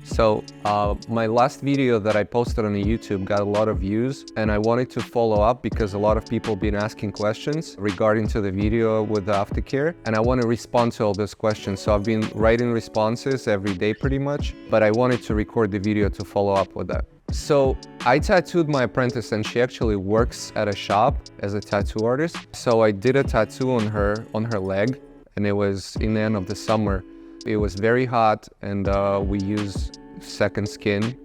So my last video that I posted on YouTube got a lot of views, and I wanted to follow up because a lot of people been asking questions regarding to the video with the Aftercare, and I want to respond to all those questions. So I've been writing responses every day pretty much, but I wanted to record the video to follow up with that. So I tattooed my apprentice, and she actually works at a shop as a tattoo artist. So I did a tattoo on her leg, and it was in the end of the summer. It was very hot, and we used second skin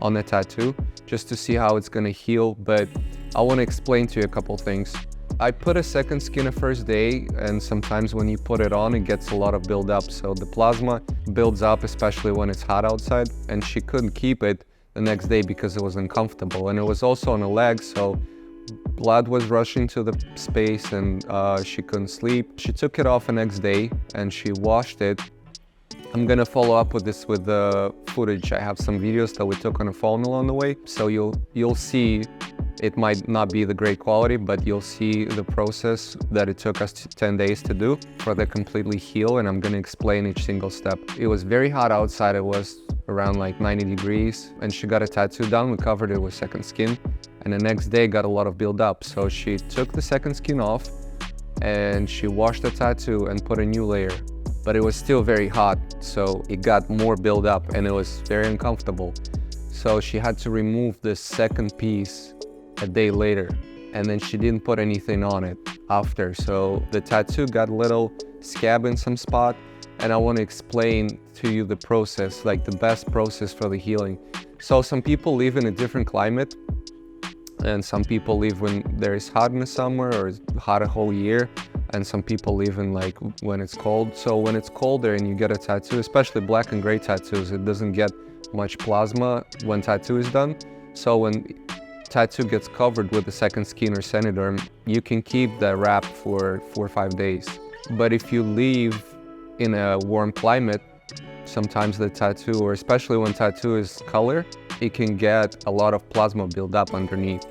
on the tattoo just to see how it's gonna heal. But I want to explain to you a couple things. I put a second skin the first day, and sometimes when you put it on, it gets a lot of buildup. So the plasma builds up, especially when it's hot outside, and she couldn't keep it the next day because it was uncomfortable. And it was also on the leg, so blood was rushing to the space, and she couldn't sleep. She took it off the next day and she washed it. I'm gonna follow up with this with the footage. I have some videos that we took on a phone along the way, so you'll see. It might not be the great quality, but you'll see the process that it took us 10 days to do for the completely heal, and I'm gonna explain each single step. It was very hot outside. It was around like 90 degrees, and she got a tattoo done. We covered it with second skin, and the next day got a lot of buildup. So she took the second skin off, and she washed the tattoo and put a new layer. But it was still very hot, so it got more buildup, and it was very uncomfortable. So she had to remove the second piece a day later, and then she didn't put anything on it after. So the tattoo got a little scab in some spot, and I want to explain to you the process, like the best process for the healing. So some people live in a different climate, and some people live when there is hot in the summer or hot a whole year, and some people live in like when it's cold. So when it's colder and you get a tattoo, especially black and gray tattoos, it doesn't get much plasma when tattoo is done. So when tattoo gets covered with the second skin or Saniderm, you can keep the wrap for 4 or 5 days. But if you leave in a warm climate, sometimes the tattoo, or especially when tattoo is color, it can get a lot of plasma buildup underneath.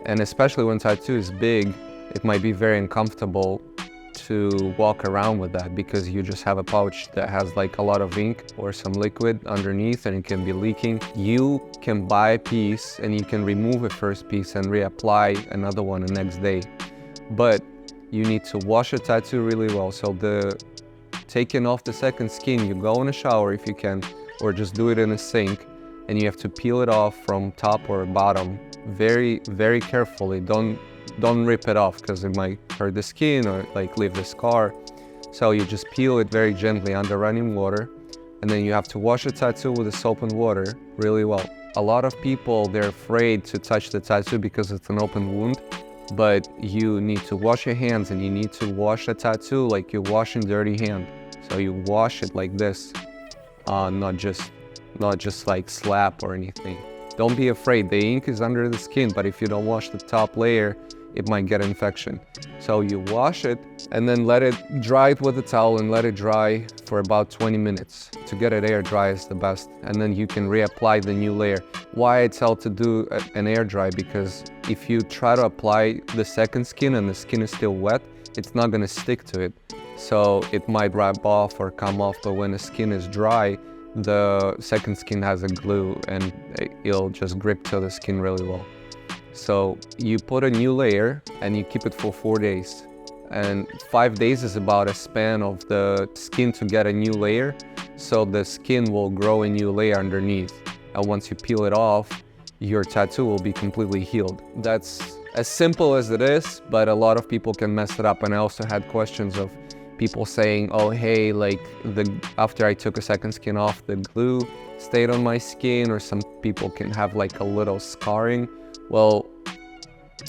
And especially when tattoo is big, it might be very uncomfortable to walk around with that because you just have a pouch that has like a lot of ink or some liquid underneath, and it can be leaking. You can buy a piece and you can remove a first piece and reapply another one the next day. But you need to wash a tattoo really well. So taking off the second skin, you go in a shower if you can, or just do it in a sink, and you have to peel it off from top or bottom very, very carefully. Don't rip it off because it might hurt the skin or like leave the scar. So you just peel it very gently under running water, and then you have to wash the tattoo with the soap and water really well. A lot of people, they're afraid to touch the tattoo because it's an open wound, but you need to wash your hands, and you need to wash the tattoo like you're washing dirty hand. So you wash it like this, not just like slap or anything. Don't be afraid. The ink is under the skin, but if you don't wash the top layer, it might get infection. So you wash it and then let it dry it with a towel and let it dry for about 20 minutes. To get it air dry is the best. And then you can reapply the new layer. Why I tell to do an air dry? Because if you try to apply the second skin and the skin is still wet, it's not gonna stick to it. So it might rub off or come off, but when the skin is dry, the second skin has a glue and it'll just grip to the skin really well. So you put a new layer and you keep it for 4 days. And 5 days is about a span of the skin to get a new layer. So the skin will grow a new layer underneath. And once you peel it off, your tattoo will be completely healed. That's as simple as it is, but a lot of people can mess it up. And I also had questions of people saying, oh, hey, like after I took a second skin off, the glue stayed on my skin, or some people can have like a little scarring. Well,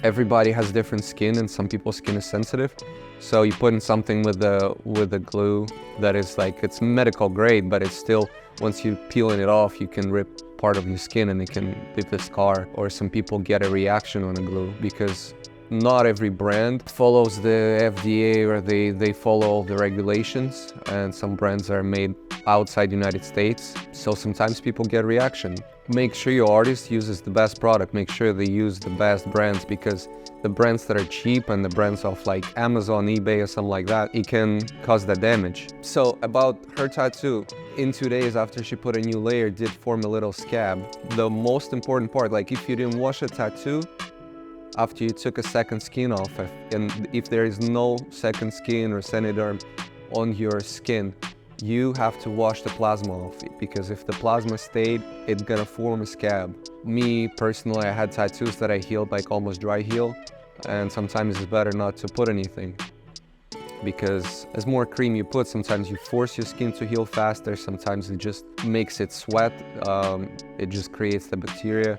everybody has different skin, and some people's skin is sensitive. So you put in something with the glue that is like, it's medical grade, but it's still, once you peeling it off, you can rip part of your skin and it can leave a scar. Or some people get a reaction on the glue because not every brand follows the FDA, or they follow all the regulations, and some brands are made outside United States. So sometimes people get reaction. Make sure your artist uses the best product. Make sure they use the best brands, because the brands that are cheap and the brands of like Amazon, eBay or something like that, it can cause that damage. So about her tattoo, in 2 days after she put a new layer, did form a little scab. The most important part, like if you didn't wash a tattoo after you took a second skin off, and if there is no second skin or Saniderm on your skin, you have to wash the plasma off it, because if the plasma stayed, it's gonna form a scab. Me personally, I had tattoos that I healed like almost dry heal, and sometimes it's better not to put anything, because as more cream you put, sometimes you force your skin to heal faster, sometimes it just makes it sweat, it just creates the bacteria,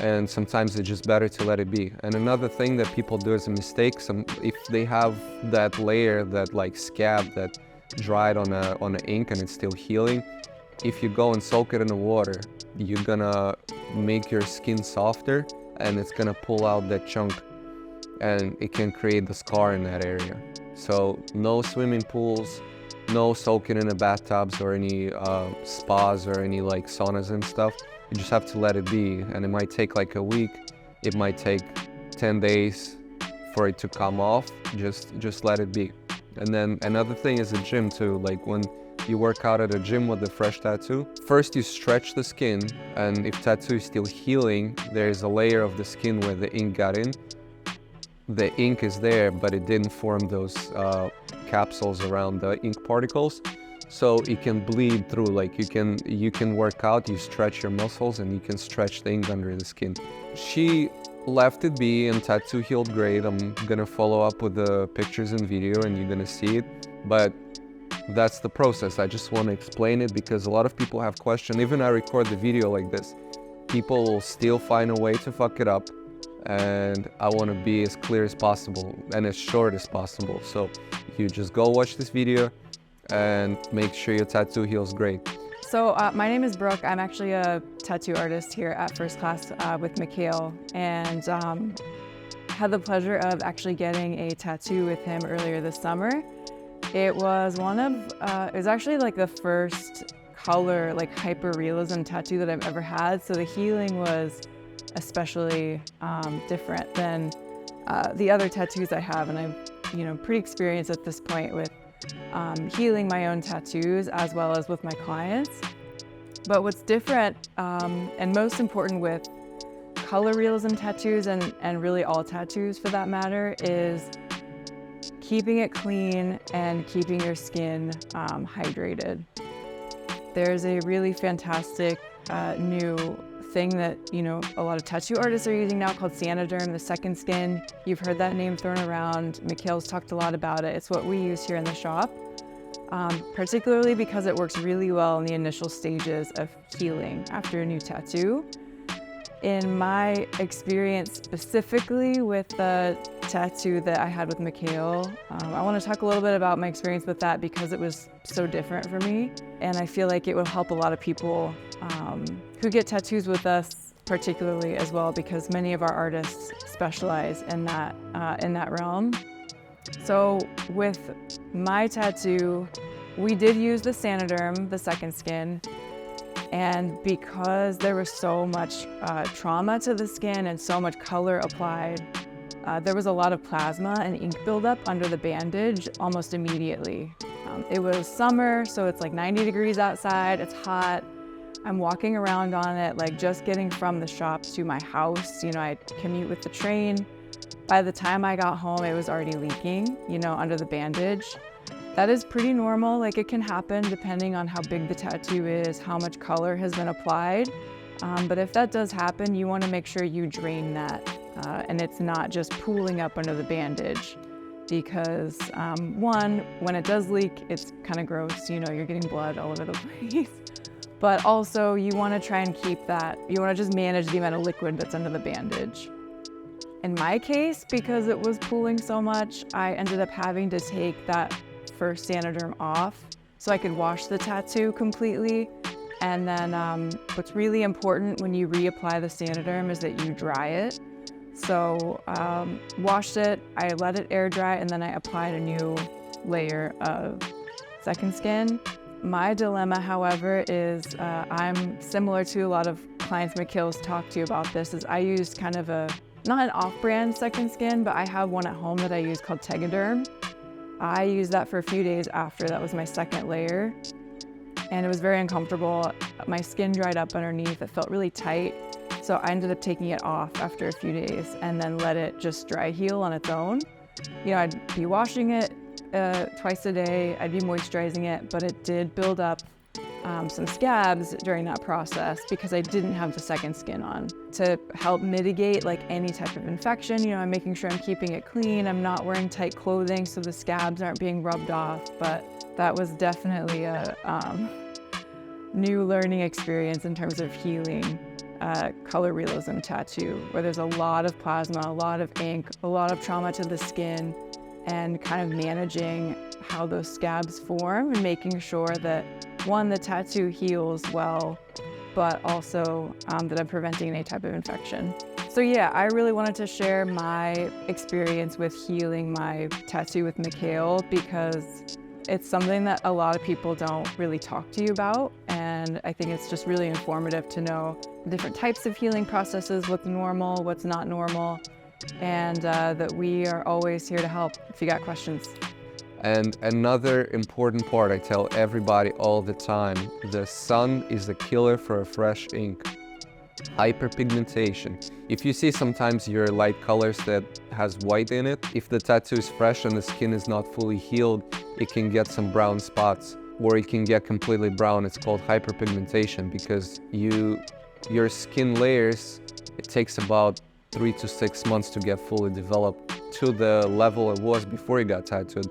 and sometimes it's just better to let it be. And another thing that people do as a mistake, if they have that layer, that like scab that dried on a ink and it's still healing, if you go and soak it in the water, you're gonna make your skin softer and it's gonna pull out that chunk, and it can create the scar in that area. So no swimming pools, no soaking in the bathtubs or any spas or any like saunas and stuff. You just have to let it be, and it might take like a week, it might take 10 days for it to come off. Just let it be. And then another thing is the gym too, like when you work out at a gym with a fresh tattoo, first you stretch the skin, and if tattoo is still healing, there's a layer of the skin where the ink got in. The ink is there, but it didn't form those capsules around the ink particles, so it can bleed through. Like you can work out, you stretch your muscles, and you can stretch the ink under the skin. She left it be, and tattoo healed great. I'm gonna follow up with the pictures and video, and you're gonna see it. But that's the process. I just want to explain it because a lot of people have questions. Even I record the video like this, people will still find a way to fuck it up, and I want to be as clear as possible and as short as possible. So you just go watch this video and make sure your tattoo heals great. So my name is Brooke. I'm actually a tattoo artist here at First Class with Mikhail, and had the pleasure of actually getting a tattoo with him earlier this summer. It was it was actually like the first color, like hyper realism tattoo that I've ever had. So the healing was especially different than the other tattoos I have, and I'm pretty experienced at this point with healing my own tattoos as well as with my clients. But what's different and most important with color realism tattoos and really all tattoos for that matter is keeping it clean and keeping your skin hydrated. There's a really fantastic new thing that a lot of tattoo artists are using now called Saniderm, the second skin. You've heard that name thrown around. Mikhail's talked a lot about it. It's what we use here in the shop, particularly because it works really well in the initial stages of healing after a new tattoo. In my experience specifically with the tattoo that I had with Mikhail, I want to talk a little bit about my experience with that because it was so different for me, and I feel like it will help a lot of people who get tattoos with us particularly as well, because many of our artists specialize in that realm. So with my tattoo, we did use the Saniderm, the second skin, and because there was so much trauma to the skin and so much color applied, there was a lot of plasma and ink buildup under the bandage almost immediately. It was summer, so it's like 90 degrees outside, it's hot. I'm walking around on it, like just getting from the shop to my house. I commute with the train. By the time I got home, it was already leaking, under the bandage. That is pretty normal. Like, it can happen depending on how big the tattoo is, how much color has been applied. But if that does happen, you want to make sure you drain that and it's not just pooling up under the bandage. Because one, when it does leak, it's kind of gross. You're getting blood all over the place. But also you want to try and keep that, you want to just manage the amount of liquid that's under the bandage. In my case, because it was pooling so much, I ended up having to take that first Saniderm off so I could wash the tattoo completely. And then what's really important when you reapply the Saniderm is that you dry it. So washed it, I let it air dry, and then I applied a new layer of second skin. My dilemma, however, is I'm similar to a lot of clients Mikhail's talked to about this, is I used kind of a not an off-brand second skin, but I have one at home that I use called Tegaderm. I used that for a few days after that was my second layer, and it was very uncomfortable. My skin dried up underneath, it felt really tight. So I ended up taking it off after a few days and then let it just dry heal on its own. You know, I'd be washing it twice a day, I'd be moisturizing it, but it did build up some scabs during that process because I didn't have the second skin on. To help mitigate like any type of infection, you know, I'm making sure I'm keeping it clean, I'm not wearing tight clothing so the scabs aren't being rubbed off, but that was definitely a new learning experience in terms of healing color realism tattoo, where there's a lot of plasma, a lot of ink, a lot of trauma to the skin, and kind of managing how those scabs form and making sure that, one, the tattoo heals well, but also that I'm preventing any type of infection. So yeah, I really wanted to share my experience with healing my tattoo with Mikhail because it's something that a lot of people don't really talk to you about, and I think it's just really informative to know the different types of healing processes, what's normal, what's not normal, and that we are always here to help if you got questions. And another important part I tell everybody all the time, the sun is a killer for a fresh ink. Hyperpigmentation. If you see sometimes your light colors that has white in it, if the tattoo is fresh and the skin is not fully healed, it can get some brown spots, or it can get completely brown. It's called hyperpigmentation because your skin layers, it takes about 3 to 6 months to get fully developed to the level it was before you got tattooed.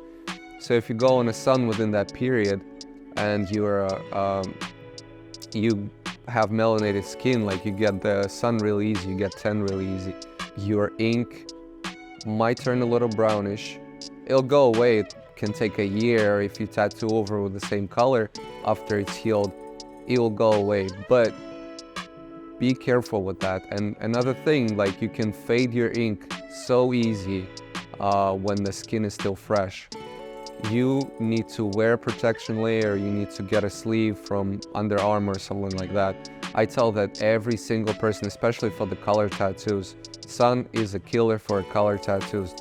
So if you go in the sun within that period and you have melanated skin, like you get the sun really easy, you get tan really easy, your ink might turn a little brownish. It'll go away. It can take a year. If you tattoo over with the same color after it's healed, it will go away. But be careful with that. And another thing, like you can fade your ink so easy when the skin is still fresh. You need to wear a protection layer, you need to get a sleeve from Under Armour or something like that. I tell that every single person, especially for the color tattoos, sun is a killer for color tattoos.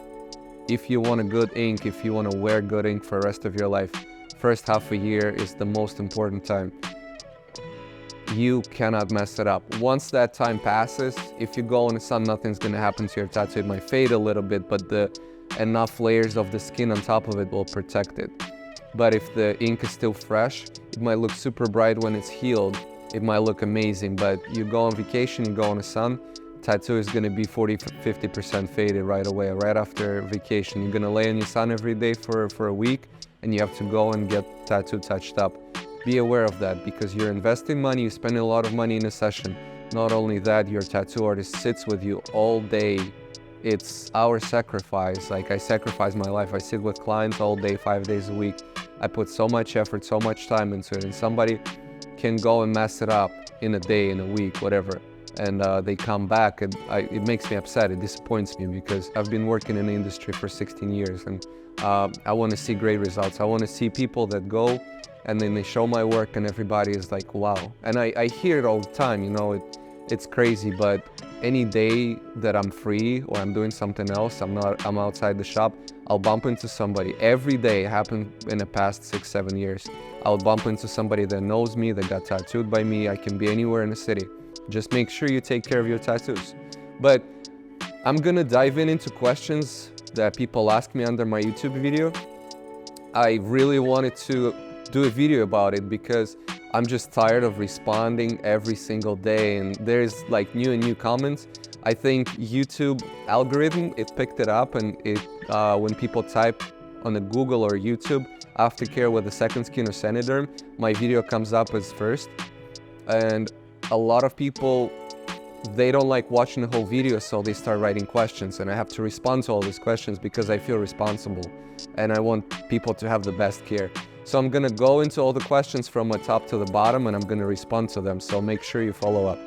If you want a good ink, if you want to wear good ink for the rest of your life, first half a year is the most important time. You cannot mess it up. Once that time passes, if you go in the sun, nothing's going to happen to your tattoo. It might fade a little bit, but enough layers of the skin on top of it will protect it. But if the ink is still fresh, it might look super bright when it's healed. It might look amazing, but you go on vacation, you go in the sun, tattoo is going to be 40-50% faded right away, right after vacation. You're going to lay in the sun every day for a week, and you have to go and get tattoo touched up. Be aware of that because you're investing money, you're spending a lot of money in a session. Not only that, your tattoo artist sits with you all day. It's our sacrifice. Like I sacrifice my life. I sit with clients all day, 5 days a week. I put so much effort, so much time into it, and somebody can go and mess it up in a day, in a week, whatever. And they come back, and it makes me upset. It disappoints me because I've been working in the industry for 16 years, and I want to see great results. I want to see people that go and then they show my work and everybody is like, wow. And I hear it all the time, you know, it's crazy, but any day that I'm free or I'm doing something else, I'm outside the shop, I'll bump into somebody. Every day, happened in the past 6-7 years. I'll bump into somebody that knows me, that got tattooed by me. I can be anywhere in the city. Just make sure you take care of your tattoos. But I'm gonna dive into questions that people ask me under my YouTube video. I really wanted to do a video about it because I'm just tired of responding every single day, and there's like new comments. I think YouTube algorithm, it picked it up, and when people type on the Google or YouTube Aftercare with a second skin or Saniderm, my video comes up as first. And a lot of people, they don't like watching the whole video, so they start writing questions, and I have to respond to all these questions because I feel responsible and I want people to have the best care. So I'm gonna go into all the questions from the top to the bottom, and I'm gonna respond to them, so make sure you follow up.